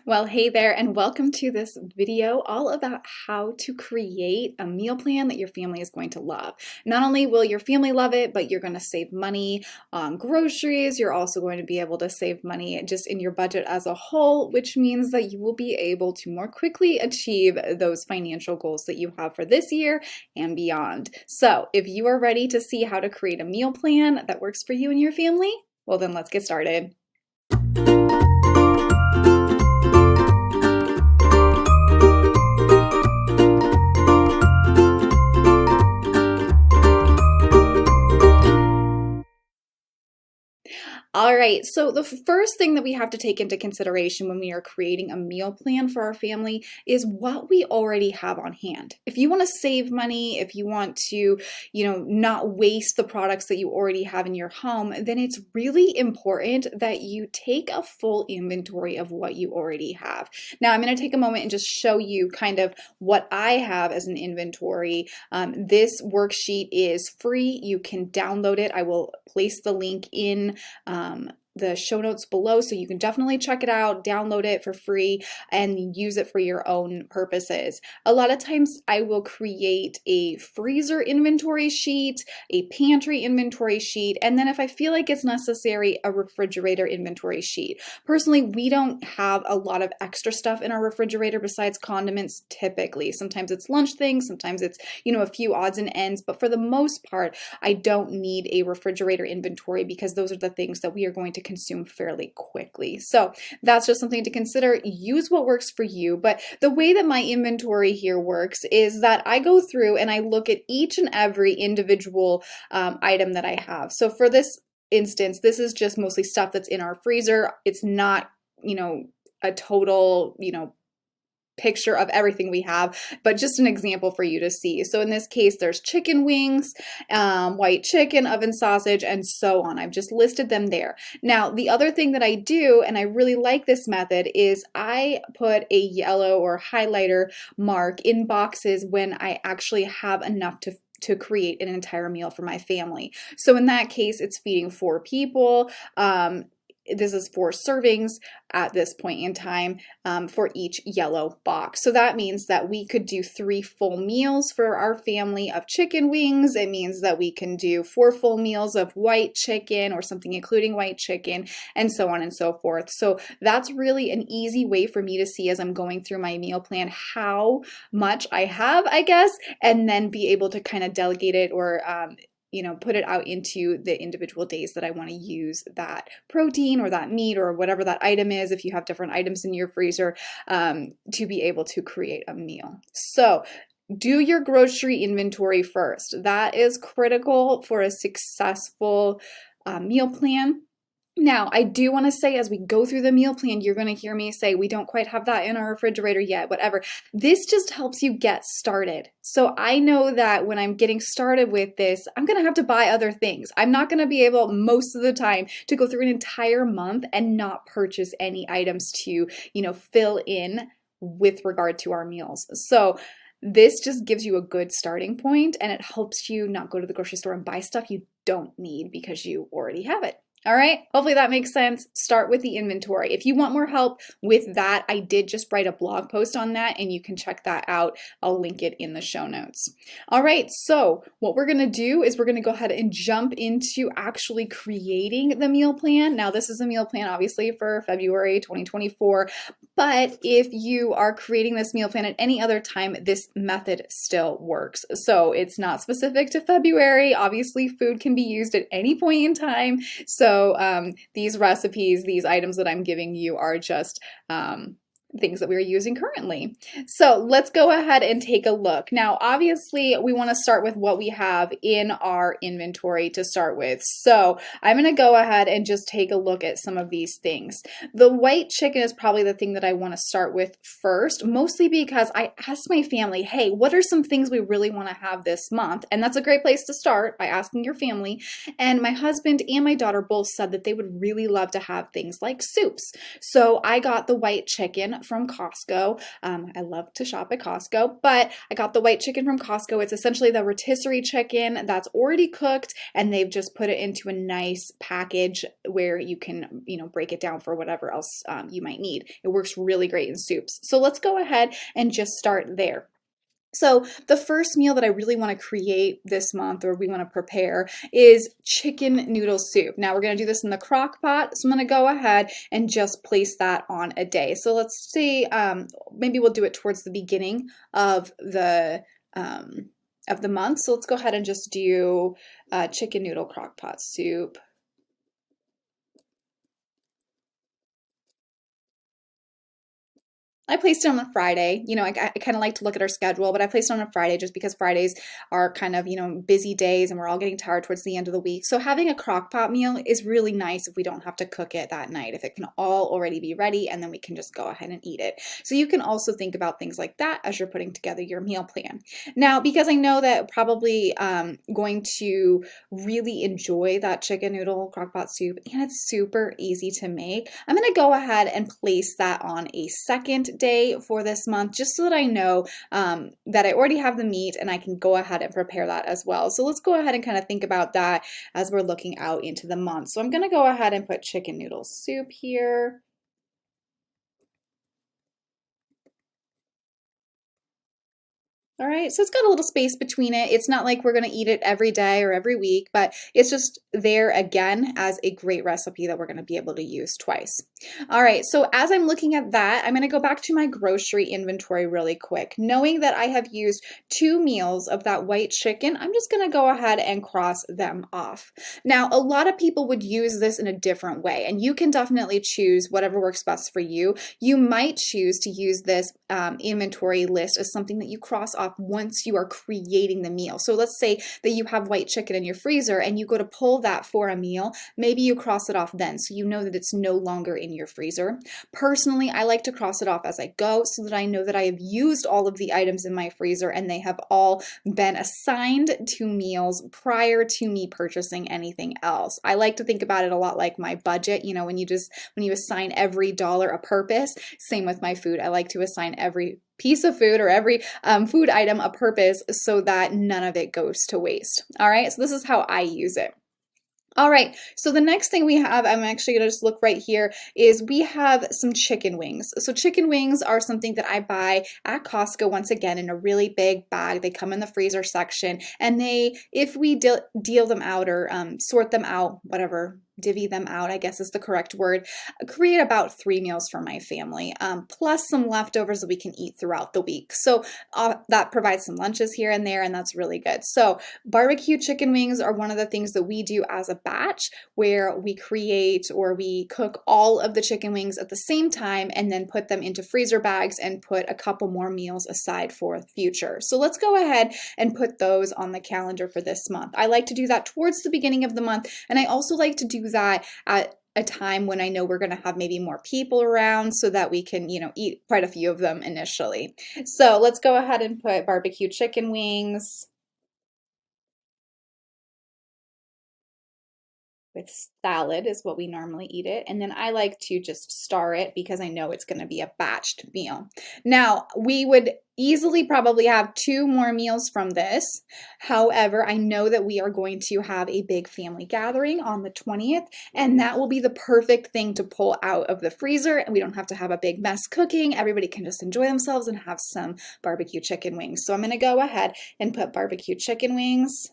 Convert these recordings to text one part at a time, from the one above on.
Well, hey there, and welcome to this video all about how to create a meal plan that your family is going to love. Not only will your family love it, but you're going to save money on groceries. You're also going to be able to save money just in your budget as a whole, which means that you will be able to more quickly achieve those financial goals that you have for this year and beyond. So, if you are ready to see how to create a meal plan that works for you and your family, well, then let's get started. All right, so the first thing that we have to take into consideration when we are creating a meal plan for our family is what we already have on hand. If you want to save money, if you want to, not waste the products that you already have in your home, then it's really important that you take a full inventory of what you already have. Now, I'm going to take a moment and just show you kind of what I have as an inventory. This worksheet is free. You can download it. I will place the link in the show notes below, so you can definitely check it out, download it for free, and use it for your own purposes. A lot of times I will create a freezer inventory sheet, a pantry inventory sheet, and then if I feel like it's necessary, a refrigerator inventory sheet. Personally, we don't have a lot of extra stuff in our refrigerator besides condiments typically. Sometimes it's lunch things, sometimes it's, a few odds and ends, but for the most part, I don't need a refrigerator inventory because those are the things that we are going to consume fairly quickly. So that's just something to consider. Use what works for you. But the way that my inventory here works is that I go through and I look at each and every individual item that I have. So for this instance, this is just mostly stuff that's in our freezer. It's not, a total, picture of everything we have, but just an example for you to see. So in this case, there's chicken wings, white chicken, oven sausage, and so on. I've just listed them there. Now, the other thing that I do, and I really like this method, is I put a yellow or highlighter mark in boxes when I actually have enough to create an entire meal for my family. So in that case, it's feeding 4 people. This is 4 servings at this point in time for each yellow box. So that means that we could do 3 full meals for our family of chicken wings. It means that we can do 4 full meals of white chicken or something including white chicken, and so on and so forth. So that's really an easy way for me to see as I'm going through my meal plan how much I have, I guess, and then be able to kind of delegate it or put it out into the individual days that I want to use that protein or that meat or whatever that item is, if you have different items in your freezer, to be able to create a meal. So do your grocery inventory first. That is critical for a successful meal plan. Now, I do want to say as we go through the meal plan, you're going to hear me say, we don't quite have that in our refrigerator yet, whatever. This just helps you get started. So I know that when I'm getting started with this, I'm going to have to buy other things. I'm not going to be able most of the time to go through an entire month and not purchase any items to, fill in with regard to our meals. So this just gives you a good starting point, and it helps you not go to the grocery store and buy stuff you don't need because you already have it. All right, hopefully that makes sense. Start with the inventory. If you want more help with that, I did just write a blog post on that, and you can check that out. I'll link it in the show notes. All right, so what we're gonna do is we're gonna go ahead and jump into actually creating the meal plan. Now, this is a meal plan obviously for February 2024, but if you are creating this meal plan at any other time, this method still works. So it's not specific to February. Obviously, food can be used at any point in time. So these recipes, these items that I'm giving you are just things that we are using currently. So let's go ahead and take a look. Now, obviously, we want to start with what we have in our inventory to start with. So I'm going to go ahead and just take a look at some of these things. The white chicken is probably the thing that I want to start with first, mostly because I asked my family, hey, what are some things we really want to have this month? And that's a great place to start by asking your family. And my husband and my daughter both said that they would really love to have things like soups. So I got the white chicken from Costco. I love to shop at Costco, but I got the white chicken from Costco. It's essentially the rotisserie chicken that's already cooked, and they've just put it into a nice package where you can, break it down for whatever else you might need. It works really great in soups. So let's go ahead and just start there. So the first meal that I really want to create this month, or we want to prepare, is chicken noodle soup. Now we're going to do this in the crock pot, so I'm going to go ahead and just place that on a day. So let's see, maybe we'll do it towards the beginning of the month. So let's go ahead and just do chicken noodle crock pot soup. I placed it on a Friday. I kind of like to look at our schedule, but I placed it on a Friday just because Fridays are kind of, busy days and we're all getting tired towards the end of the week. So having a crock pot meal is really nice if we don't have to cook it that night, if it can all already be ready and then we can just go ahead and eat it. So you can also think about things like that as you're putting together your meal plan. Now, because I know that probably going to really enjoy that chicken noodle crock pot soup and it's super easy to make, I'm going to go ahead and place that on a second day for this month, just so that I know that I already have the meat and I can go ahead and prepare that as well. So let's go ahead and kind of think about that as we're looking out into the month. So I'm going to go ahead and put chicken noodle soup here. All right, so it's got a little space between it. It's not like we're going to eat it every day or every week, but it's just there again as a great recipe that we're going to be able to use twice. All right, so as I'm looking at that, I'm going to go back to my grocery inventory really quick. Knowing that I have used 2 meals of that white chicken, I'm just going to go ahead and cross them off. Now, a lot of people would use this in a different way, and you can definitely choose whatever works best for you. You might choose to use this inventory list as something that you cross off once you are creating the meal. So let's say that you have white chicken in your freezer and you go to pull that for a meal. Maybe you cross it off then so you know that it's no longer in your freezer. Personally, I like to cross it off as I go so that I know that I have used all of the items in my freezer and they have all been assigned to meals prior to me purchasing anything else. I like to think about it a lot like my budget. When you assign every dollar a purpose, same with my food. I like to assign every piece of food or every food item a purpose so that none of it goes to waste. All right, so this is how I use it. All right, so the next thing we have, I'm actually going to just look right here, is we have some chicken wings. So chicken wings are something that I buy at Costco, once again, in a really big bag. They come in the freezer section, and if we deal them out or sort them out, whatever, divvy them out, I guess is the correct word, create about 3 meals for my family, plus some leftovers that we can eat throughout the week. So that provides some lunches here and there, and that's really good. So barbecue chicken wings are one of the things that we do as a batch, where we create or we cook all of the chicken wings at the same time and then put them into freezer bags and put a couple more meals aside for the future. So let's go ahead and put those on the calendar for this month. I like to do that towards the beginning of the month, and I also like to do that at a time when I know we're going to have maybe more people around so that we can, eat quite a few of them initially. So let's go ahead and put barbecue chicken wings with salad is what we normally eat it. And then I like to just star it because I know it's going to be a batched meal. Now, we would easily probably have 2 more meals from this. However, I know that we are going to have a big family gathering on the 20th, and that will be the perfect thing to pull out of the freezer, and we don't have to have a big mess cooking. Everybody can just enjoy themselves and have some barbecue chicken wings. So I'm going to go ahead and put barbecue chicken wings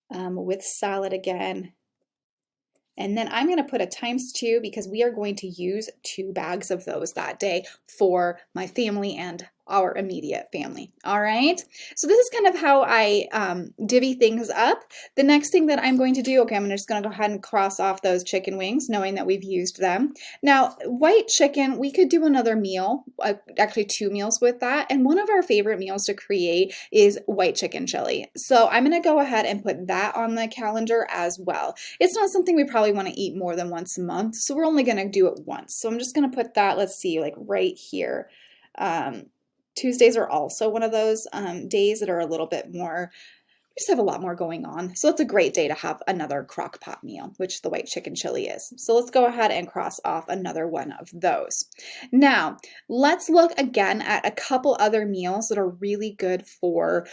with salad again. And then I'm going to put a ×2 because we are going to use 2 bags of those that day for my family and our immediate family. All right. So this is kind of how I divvy things up. The next thing that I'm going to do, okay, I'm just going to go ahead and cross off those chicken wings, knowing that we've used them. Now, white chicken, we could do another meal, actually 2 meals with that. And one of our favorite meals to create is white chicken chili. So I'm going to go ahead and put that on the calendar as well. It's not something we probably want to eat more than once a month, so we're only going to do it once. So I'm just going to put that, let's see, like right here. Tuesdays are also one of those days that are a little bit more just have a lot more going on. So it's a great day to have another crock pot meal, which the white chicken chili is. So let's go ahead and cross off another one of those. Now, let's look again at a couple other meals that are really good for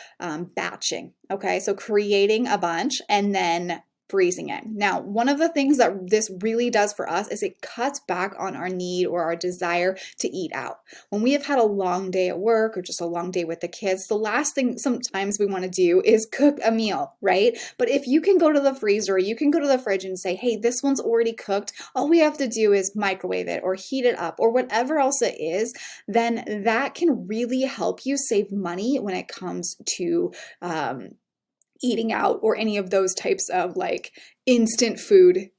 batching. Okay, so creating a bunch and then freezing it. Now, one of the things that this really does for us is it cuts back on our need or our desire to eat out. When we have had a long day at work or just a long day with the kids, the last thing sometimes we want to do is cook a meal, right? But if you can go to the freezer, you can go to the fridge and say, hey, this one's already cooked. All we have to do is microwave it or heat it up or whatever else it is, then that can really help you save money when it comes to eating out or any of those types of like instant food,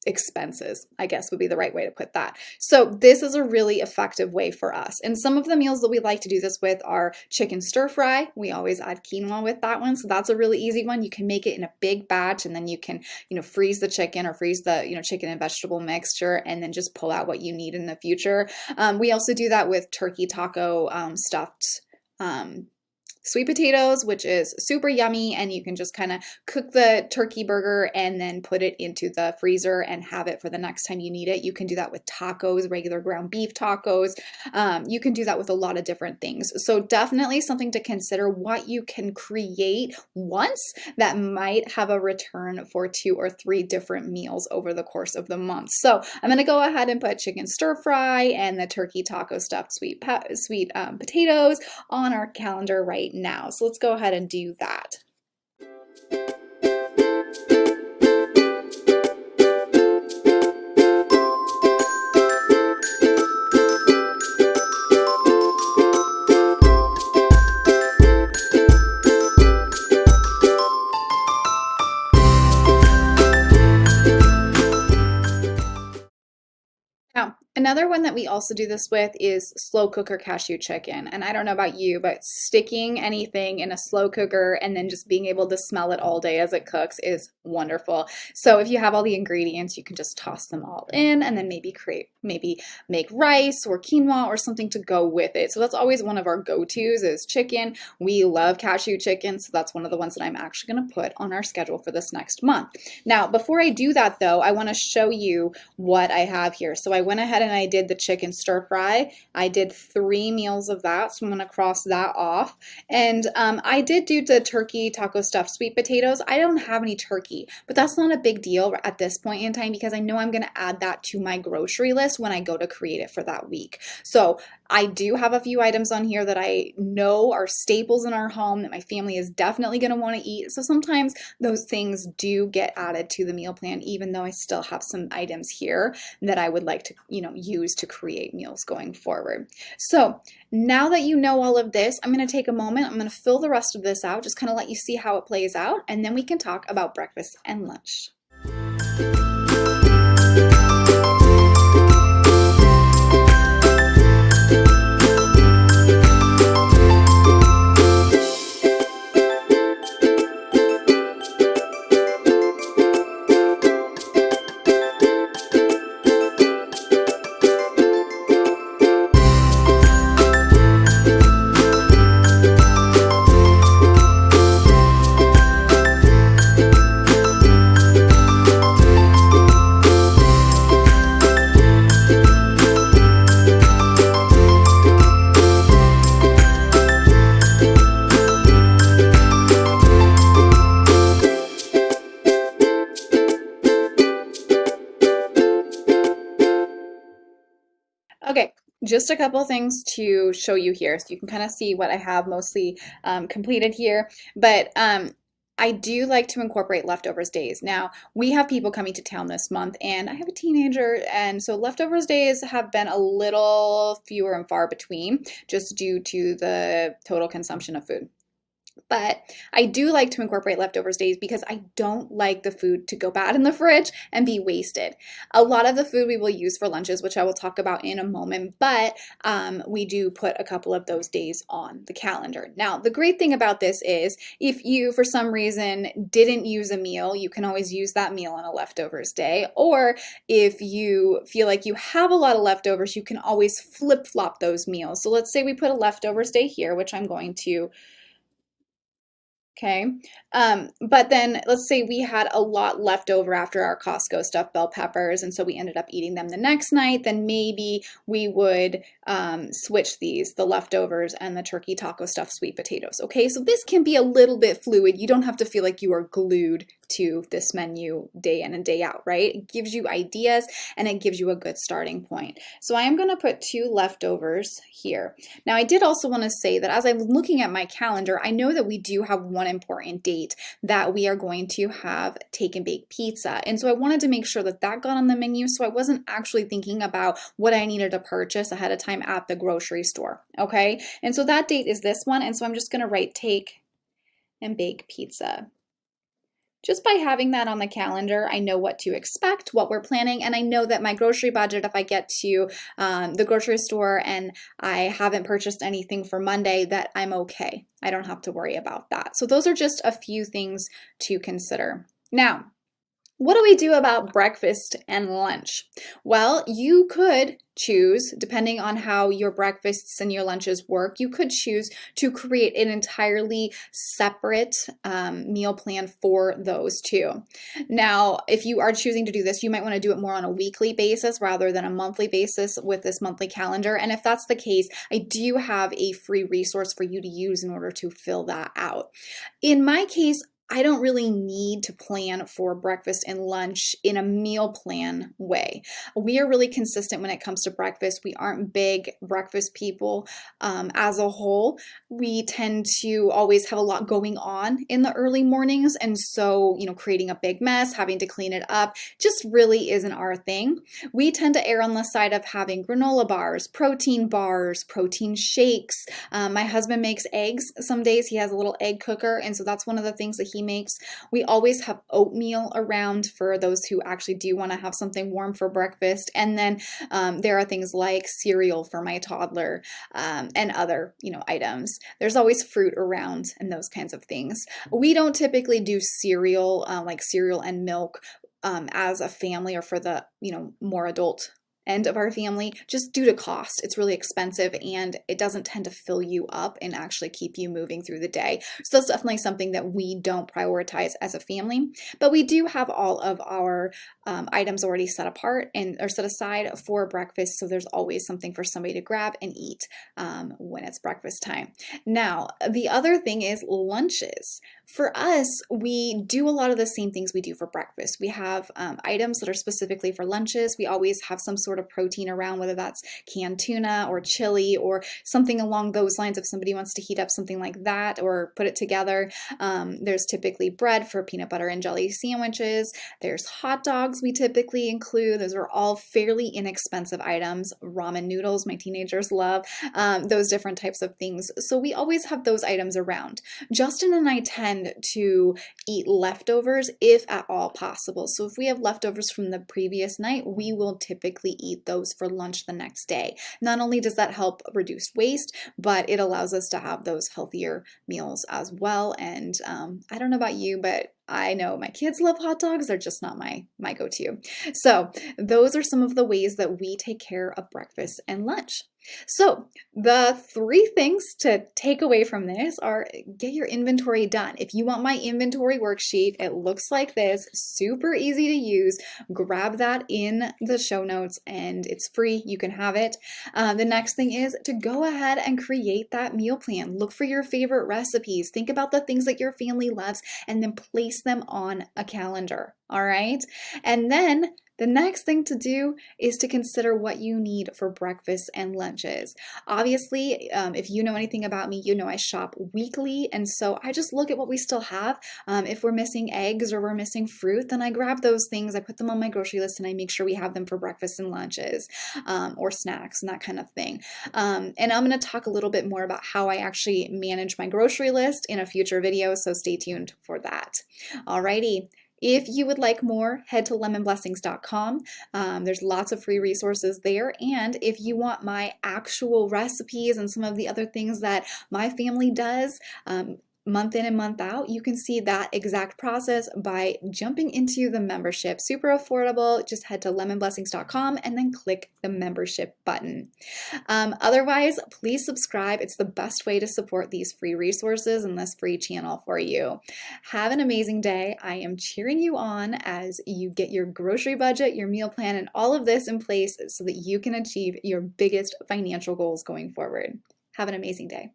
expenses, I guess would be the right way to put that. So this is a really effective way for us. And some of the meals that we like to do this with are chicken stir fry. We always add quinoa with that one. So that's a really easy one. You can make it in a big batch and then you can, freeze the chicken or freeze the, chicken and vegetable mixture and then just pull out what you need in the future. We also do that with turkey taco stuffed sweet potatoes, which is super yummy, and you can just kind of cook the turkey burger and then put it into the freezer and have it for the next time you need it. You can do that with tacos, regular ground beef tacos. You can do that with a lot of different things. So definitely something to consider what you can create once that might have a return for 2 or 3 different meals over the course of the month. So I'm going to go ahead and put chicken stir fry and the turkey taco stuffed sweet potatoes on our calendar right now. So let's go ahead and do that. Now, another one that we also do this with is slow cooker cashew chicken. And I don't know about you, but sticking anything in a slow cooker and then just being able to smell it all day as it cooks is wonderful. So if you have all the ingredients, you can just toss them all in and then maybe make rice or quinoa or something to go with it. So that's always one of our go-tos is chicken. We love cashew chicken, so that's one of the ones that I'm actually going to put on our schedule for this next month. Now, before I do that though, I want to show you what I have here. So I went ahead and I did the chicken stir fry. I did 3 meals of that, so I'm going to cross that off. And I did do the turkey taco stuffed sweet potatoes. I don't have any turkey, but that's not a big deal at this point in time because I know I'm going to add that to my grocery list when I go to create it for that week. So I do have a few items on here that I know are staples in our home that my family is definitely going to want to eat. So sometimes those things do get added to the meal plan, even though I still have some items here that I would like to, use to create meals going forward. So now that you know all of this, I'm going to take a moment. I'm going to fill the rest of this out, just kind of let you see how it plays out, and then we can talk about breakfast and lunch. Okay, just a couple things to show you here so you can kind of see what I have mostly completed here. But I do like to incorporate leftovers days. Now, we have people coming to town this month, and I have a teenager, and so leftovers days have been a little fewer and far between just due to the total consumption of food. But I do like to incorporate leftovers days because I don't like the food to go bad in the fridge and be wasted. A lot of the food we will use for lunches, which I will talk about in a moment, but we do put a couple of those days on the calendar. Now, the great thing about this is if you, for some reason, didn't use a meal, you can always use that meal on a leftovers day. Or if you feel like you have a lot of leftovers, you can always flip-flop those meals. So let's say we put a leftovers day here, which I'm going to Okay. But then let's say we had a lot left over after our Costco stuffed bell peppers, and so we ended up eating them the next night, then maybe we would switch these, the leftovers and the turkey taco stuffed sweet potatoes. Okay, so this can be a little bit fluid. You don't have to feel like you are glued to this menu day in and day out, right? It gives you ideas and it gives you a good starting point. So I am going to put 2 leftovers here. Now I did also want to say that as I'm looking at my calendar, I know that we do have one important date that we are going to have take and bake pizza. And so I wanted to make sure that that got on the menu, so I wasn't actually thinking about what I needed to purchase ahead of time at the grocery store. Okay, and so that date is this one, and so I'm just going to write take and bake pizza. Just by having that on the calendar, I know what to expect, what we're planning, and I know that my grocery budget, if I get to the grocery store and I haven't purchased anything for Monday, that I'm okay. I don't have to worry about that. So those are just a few things to consider. Now, what do we do about breakfast and lunch? Well, you could choose, depending on how your breakfasts and your lunches work, you could choose to create an entirely separate meal plan for those two. Now, if you are choosing to do this, you might want to do it more on a weekly basis rather than a monthly basis with this monthly calendar. And if that's the case, I do have a free resource for you to use in order to fill that out. In my case, I don't really need to plan for breakfast and lunch in a meal plan way. We are really consistent when it comes to breakfast. We aren't big breakfast people as a whole. We tend to always have a lot going on in the early mornings. And so, creating a big mess, having to clean it up, just really isn't our thing. We tend to err on the side of having granola bars, protein shakes. My husband makes eggs some days. He has a little egg cooker. And so that's one of the things that he makes. We always have oatmeal around for those who actually do want to have something warm for breakfast. And then there are things like cereal for my toddler and other, items. There's always fruit around and those kinds of things. We don't typically do cereal, like cereal and milk as a family or for the, more adult end of our family, just due to cost. It's really expensive and it doesn't tend to fill you up and actually keep you moving through the day. So that's definitely something that we don't prioritize as a family, but we do have all of our items already set apart and or set aside for breakfast. So there's always something for somebody to grab and eat when it's breakfast time. Now, the other thing is lunches. For us, we do a lot of the same things we do for breakfast. We have items that are specifically for lunches. We always have some sort of protein around, whether that's canned tuna or chili or something along those lines if somebody wants to heat up something like that or put it together. There's typically bread for peanut butter and jelly sandwiches. There's hot dogs we typically include. Those are all fairly inexpensive items. Ramen noodles, my teenagers love, those different types of things. So we always have those items around. Justin and I tend to eat leftovers if at all possible. So if we have leftovers from the previous night, we will typically eat those for lunch the next day. Not only does that help reduce waste, but it allows us to have those healthier meals as well. And I don't know about you, but I know my kids love hot dogs. They're just not my go-to. So those are some of the ways that we take care of breakfast and lunch. So the 3 things to take away from this are get your inventory done. If you want my inventory worksheet, it looks like this, super easy to use. Grab that in the show notes and it's free. You can have it. The next thing is to go ahead and create that meal plan. Look for your favorite recipes. Think about the things that your family loves and then place them on a calendar. All right. And then the next thing to do is to consider what you need for breakfast and lunches. Obviously, if you know anything about me, you know I shop weekly, and so I just look at what we still have. If we're missing eggs or we're missing fruit, then I grab those things, I put them on my grocery list, and I make sure we have them for breakfast and lunches or snacks and that kind of thing. And I'm going to talk a little bit more about how I actually manage my grocery list in a future video, so stay tuned for that. Alrighty. If you would like more, head to lemonblessings.com. There's lots of free resources there. And if you want my actual recipes and some of the other things that my family does, month in and month out, you can see that exact process by jumping into the membership. Super affordable. Just head to lemonblessings.com and then click the membership button. Otherwise, please subscribe. It's the best way to support these free resources and this free channel for you. Have an amazing day. I am cheering you on as you get your grocery budget, your meal plan, and all of this in place so that you can achieve your biggest financial goals going forward. Have an amazing day.